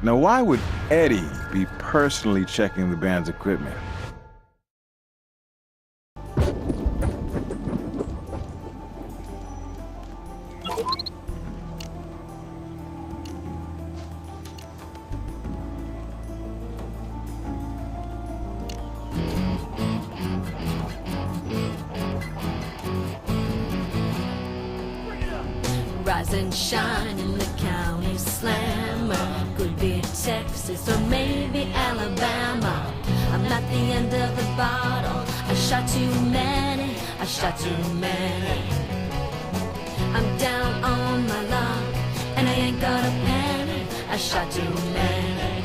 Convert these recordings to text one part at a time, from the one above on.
Now, why would Eddie be personally checking the band's equipment? Rise and shine in the county slammer. Could be Texas or maybe Alabama. I'm at the end of the bottle. I shot too many, I shot too many. I'm down on my luck and I ain't got a penny. I shot too many.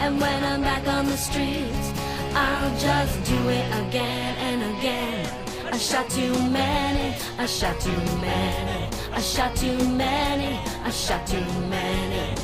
And when I'm back on the streets, I'll just do it again and again. I shot too many, I shot too many, I shot too many, I shot too many.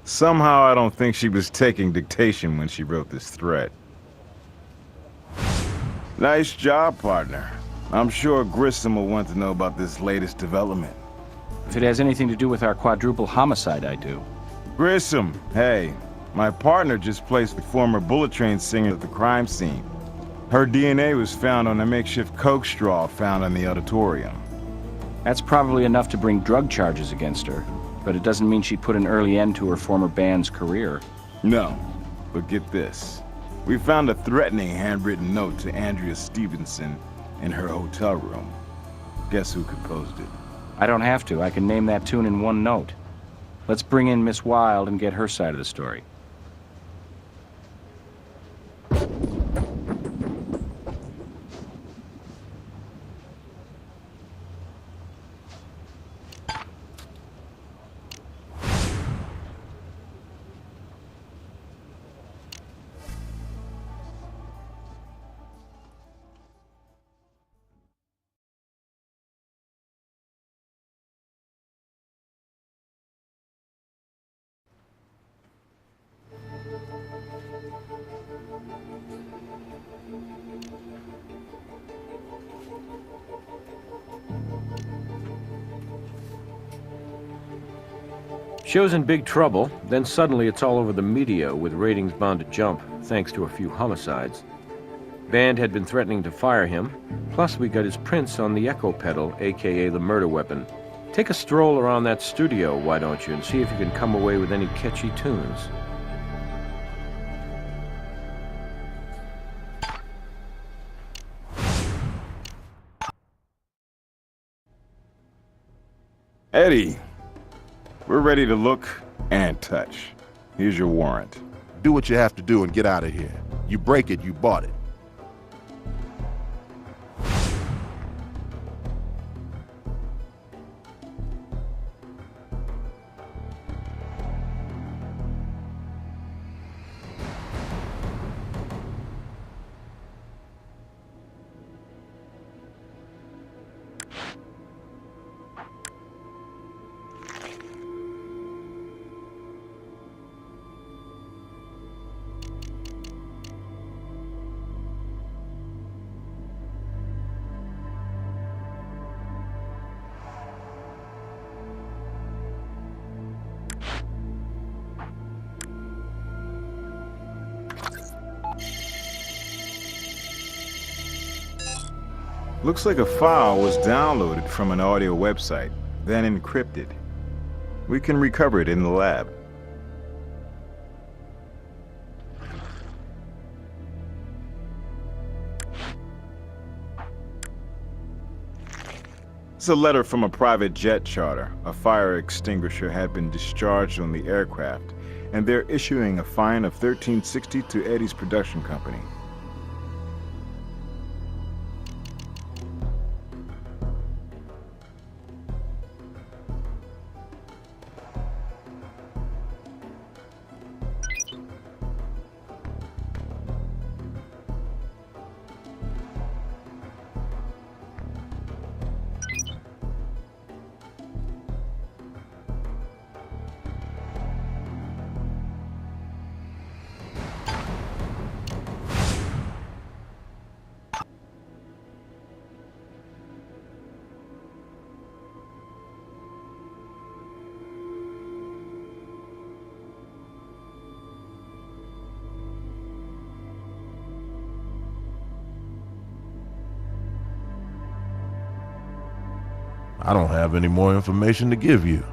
Somehow I don't think she was taking dictation when she wrote this threat. Nice job, partner. I'm sure Grissom will want to know about this latest development. If it has anything to do with our quadruple homicide, I do. Grissom, hey. My partner just placed the former Bullet Train singer at the crime scene. Her DNA was found on a makeshift coke straw found in the auditorium. That's probably enough to bring drug charges against her, but it doesn't mean she put an early end to her former band's career. No, but get this. We found a threatening handwritten note to Andrea Stevenson in her hotel room. Guess who composed it? I don't have to. I can name that tune in one note. Let's bring in Miss Wilde and get her side of the story. Show's in big trouble, then suddenly it's all over the media with ratings bound to jump, thanks to a few homicides. Band had been threatening to fire him, plus we got his prints on the echo pedal, aka the murder weapon. Take a stroll around that studio, why don't you, and see if you can come away with any catchy tunes. Eddie, we're ready to look and touch. Here's your warrant. Do what you have to do and get out of here. You break it, you bought it. Looks like a file was downloaded from an audio website, then encrypted. We can recover it in the lab. It's a letter from a private jet charter. A fire extinguisher had been discharged on the aircraft, and they're issuing a fine of $13.60 to Eddie's production company. I don't have any more information to give you.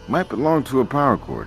Might belong to a power cord.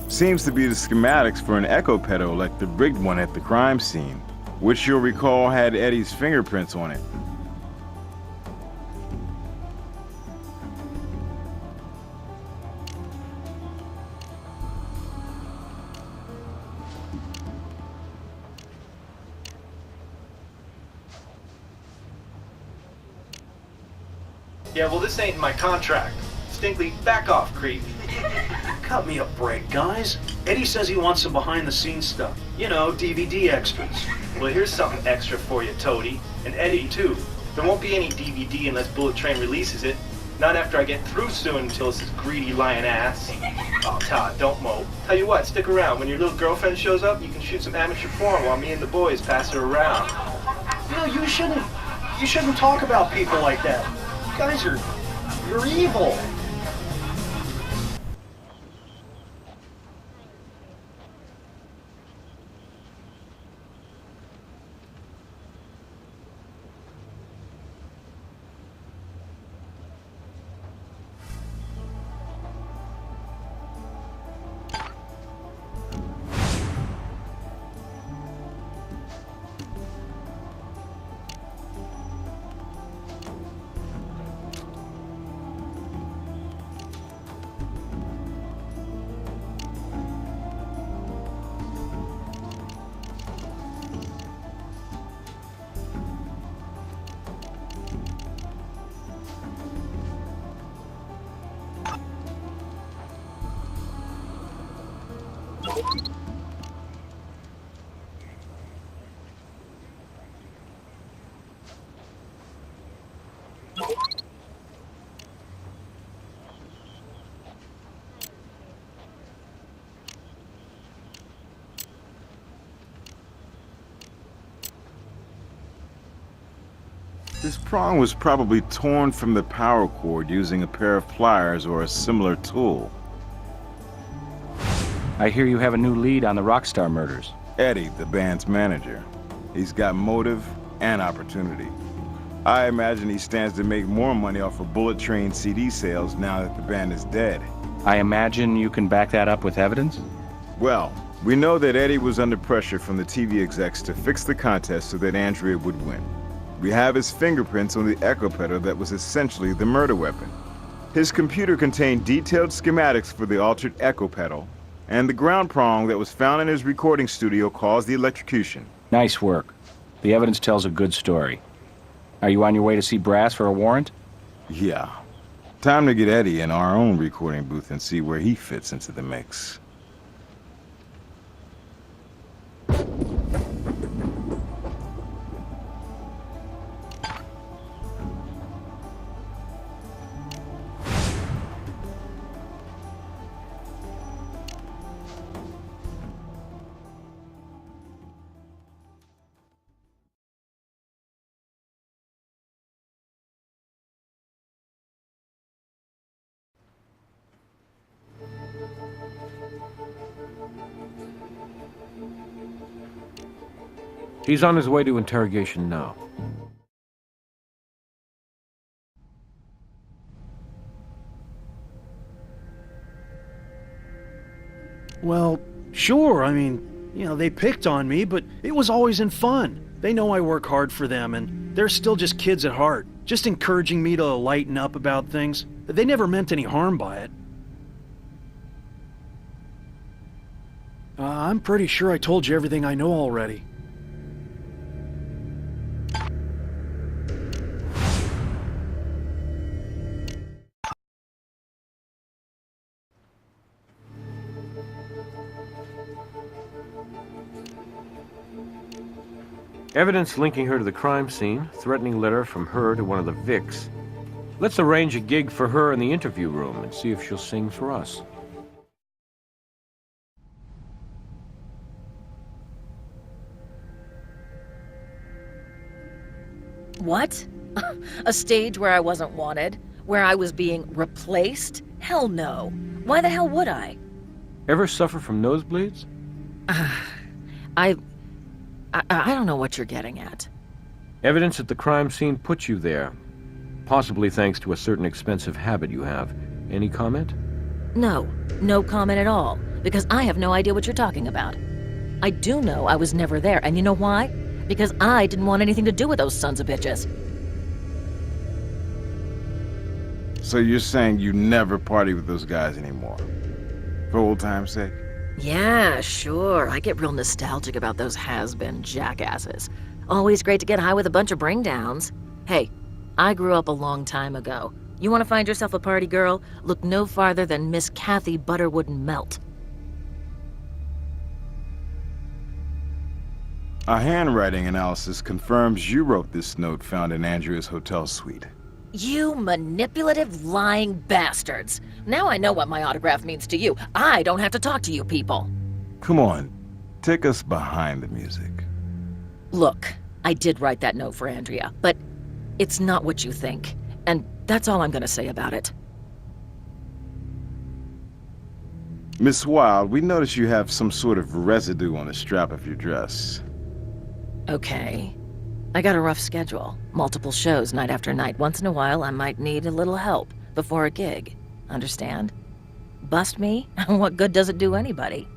Seems to be the schematics for an echo pedal like the rigged one at the crime scene, which you'll recall had Eddie's fingerprints on it. Yeah, well, this ain't in my contract. Distinctly, back off, creep. Cut me a break, guys. Eddie says he wants some behind-the-scenes stuff. You know, DVD extras. Well, here's something extra for you, Toady. And Eddie, too. There won't be any DVD unless Bullet Train releases it. Not after I get through suing until it's his greedy lying ass. Oh, Todd, don't mope. Tell you what, stick around. When your little girlfriend shows up, you can shoot some amateur porn while me and the boys pass her around. You know, you shouldn't talk about people like that. You guys you're evil. This prong was probably torn from the power cord using a pair of pliers or a similar tool. I hear you have a new lead on the Rockstar murders. Eddie, the band's manager. He's got motive and opportunity. I imagine he stands to make more money off of Bullet Train CD sales now that the band is dead. I imagine you can back that up with evidence? Well, we know that Eddie was under pressure from the TV execs to fix the contest so that Andrea would win. We have his fingerprints on the echo pedal that was essentially the murder weapon. His computer contained detailed schematics for the altered echo pedal, and the ground prong that was found in his recording studio caused the electrocution. Nice work. The evidence tells a good story. Are you on your way to see Brass for a warrant? Yeah. Time to get Eddie in our own recording booth and see where he fits into the mix. He's on his way to interrogation now. Well, sure, I mean, they picked on me, but it was always in fun. They know I work hard for them, and they're still just kids at heart, just encouraging me to lighten up about things. They never meant any harm by it. I'm pretty sure I told you everything I know already. Evidence linking her to the crime scene, threatening letter from her to one of the Vics. Let's arrange a gig for her in the interview room and see if she'll sing for us. What? A stage where I wasn't wanted? Where I was being replaced? Hell no. Why the hell would I? Ever suffer from nosebleeds? I don't know what you're getting at. Evidence at the crime scene put you there. Possibly thanks to a certain expensive habit you have. Any comment? No comment at all, because I have no idea what you're talking about. I do know I was never there, and you know why? Because I didn't want anything to do with those sons of bitches. So you're saying you never party with those guys anymore? For old time's sake? Yeah, sure. I get real nostalgic about those has-been jackasses. Always great to get high with a bunch of bring-downs. Hey, I grew up a long time ago. You want to find yourself a party girl? Look no farther than Miss Kathy Butterwood Melt. A handwriting analysis confirms you wrote this note found in Andrea's hotel suite. You manipulative, lying bastards. Now I know what my autograph means to you. I don't have to talk to you people. Come on, take us behind the music. Look, I did write that note for Andrea, but it's not what you think. And that's all I'm gonna say about it. Miss Wilde, we notice you have some sort of residue on the strap of your dress. Okay. I got a rough schedule. Multiple shows night after night. Once in a while, I might need a little help before a gig. Understand? Bust me? What good does it do anybody?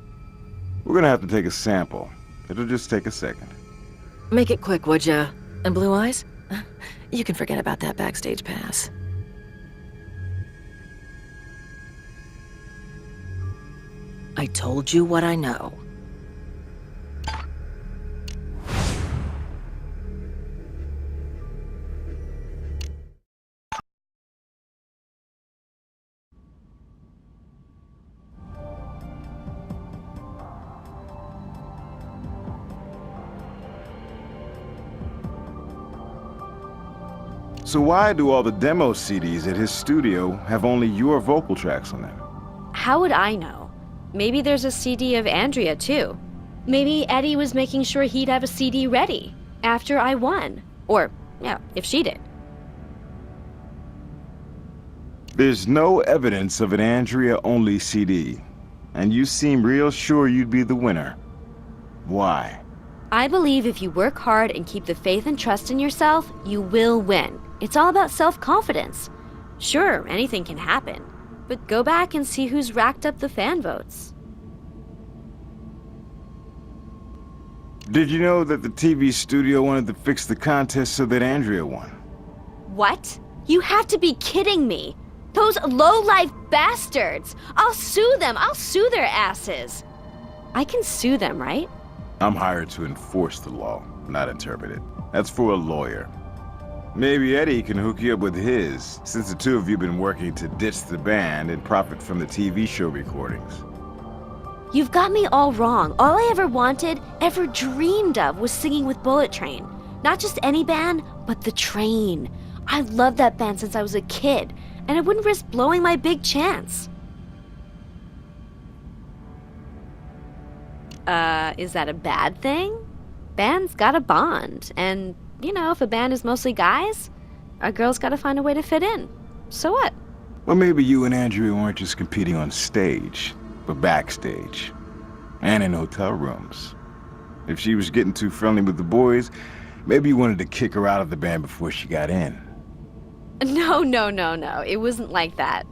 We're gonna have to take a sample. It'll just take a second. Make it quick, would ya? And Blue Eyes? You can forget about that backstage pass. I told you what I know. So why do all the demo CDs at his studio have only your vocal tracks on them? How would I know? Maybe there's a CD of Andrea, too. Maybe Eddie was making sure he'd have a CD ready after I won. Or, yeah, if she did. There's no evidence of an Andrea-only CD, and you seem real sure you'd be the winner. Why? I believe if you work hard and keep the faith and trust in yourself, you will win. It's all about self-confidence. Sure, anything can happen, but go back and see who's racked up the fan votes. Did you know that the TV studio wanted to fix the contest so that Andrea won? What? You have to be kidding me. Those low-life bastards. I'll sue them. I'll sue their asses. I can sue them, right? I'm hired to enforce the law, not interpret it. That's for a lawyer. Maybe Eddie can hook you up with his, since the two of you have been working to ditch the band and profit from the TV show recordings. You've got me all wrong. All I ever wanted, ever dreamed of, was singing with Bullet Train. Not just any band, but the Train. I loved that band since I was a kid, and I wouldn't risk blowing my big chance. Is that a bad thing? Bands gotta bond, and, you know, if a band is mostly guys, a girl's gotta find a way to fit in. So what? Well, maybe you and Andrea weren't just competing on stage, but backstage, and in hotel rooms. If she was getting too friendly with the boys, maybe you wanted to kick her out of the band before she got in. No. It wasn't like that.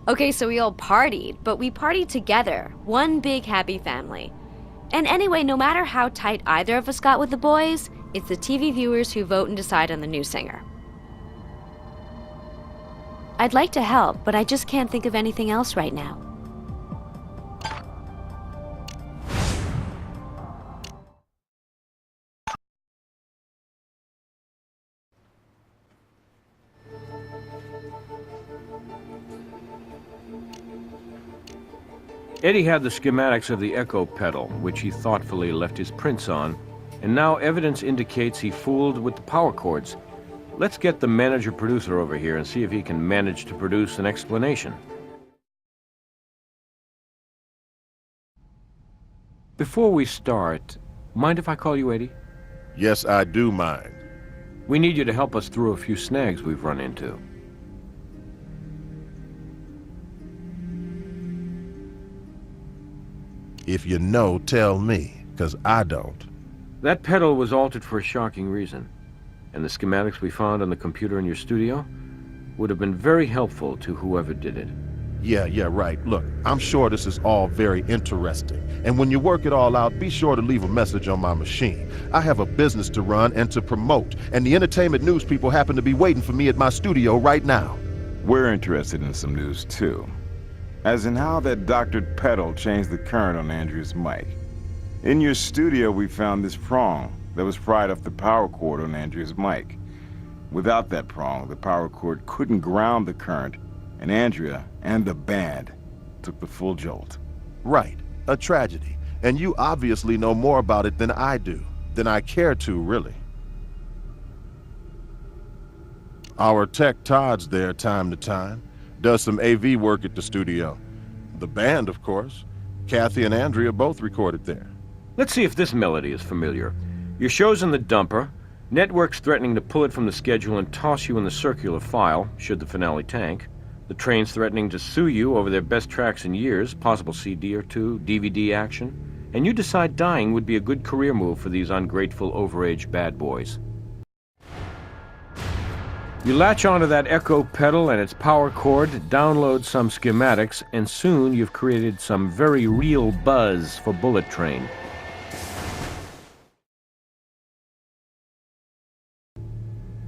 Okay, so we all partied, but we partied together. One big happy family. And anyway, no matter how tight either of us got with the boys, it's the TV viewers who vote and decide on the new singer. I'd like to help, but I just can't think of anything else right now. Eddie had the schematics of the echo pedal, which he thoughtfully left his prints on, and now evidence indicates he fooled with the power cords. Let's get the manager-producer over here and see if he can manage to produce an explanation. Before we start, mind if I call you Eddie? Yes, I do mind. We need you to help us through a few snags we've run into. If you know, tell me, 'cause I don't. That pedal was altered for a shocking reason, and the schematics we found on the computer in your studio would have been very helpful to whoever did it. Yeah, right. Look, I'm sure this is all very interesting. And when you work it all out, be sure to leave a message on my machine. I have a business to run and to promote, and the entertainment news people happen to be waiting for me at my studio right now. We're interested in some news, too. As in how that doctored pedal changed the current on Andrea's mic. In your studio, we found this prong that was pried off the power cord on Andrea's mic. Without that prong, the power cord couldn't ground the current, and Andrea and the band took the full jolt. Right, a tragedy. And you obviously know more about it than I do, than I care to, really. Our tech Todd's there time to time. Does some AV work at the studio. The band, of course. Kathy and Andrea both recorded there. Let's see if this melody is familiar. Your show's in the dumper. Network's threatening to pull it from the schedule and toss you in the circular file, should the finale tank. The Train's threatening to sue you over their best tracks in years, possible CD or two, DVD action. And you decide dying would be a good career move for these ungrateful, overage bad boys. You latch onto that echo pedal and its power cord, download some schematics, and soon you've created some very real buzz for Bullet Train.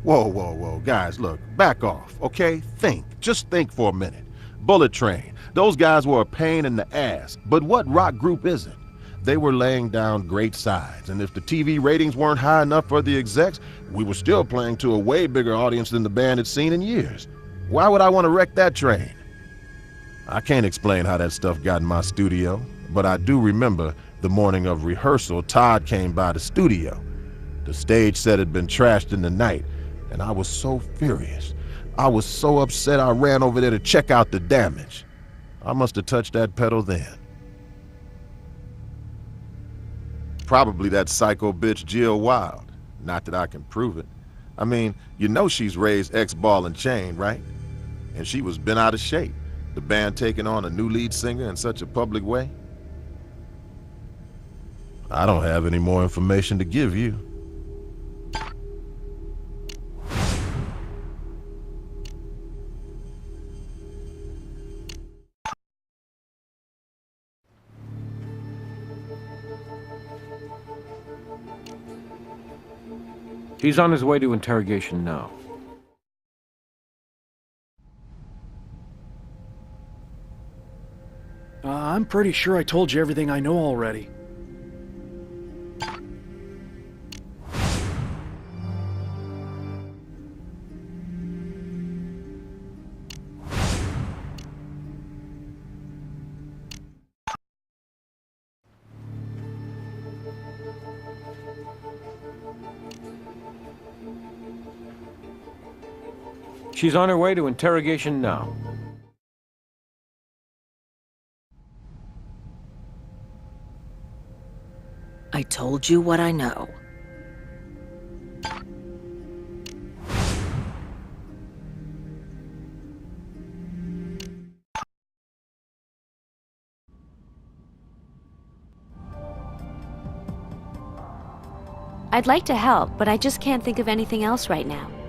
Whoa, guys, look, back off, okay? Just think for a minute. Bullet Train, those guys were a pain in the ass, but what rock group is it? They were laying down great sides, and if the TV ratings weren't high enough for the execs, we were still playing to a way bigger audience than the band had seen in years. Why would I want to wreck that train? I can't explain how that stuff got in my studio, but I do remember the morning of rehearsal, Todd came by the studio. The stage set had been trashed in the night, and I was so furious. I was so upset I ran over there to check out the damage. I must have touched that pedal then. Probably that psycho bitch Jill Wild. Not that I can prove it. I mean, you know she's raised ex-ball and chain, right? And she was bent out of shape. The band taking on a new lead singer in such a public way. I don't have any more information to give you. He's on his way to interrogation now. I'm pretty sure I told you everything I know already. She's on her way to interrogation now. I told you what I know. I'd like to help, but I just can't think of anything else right now.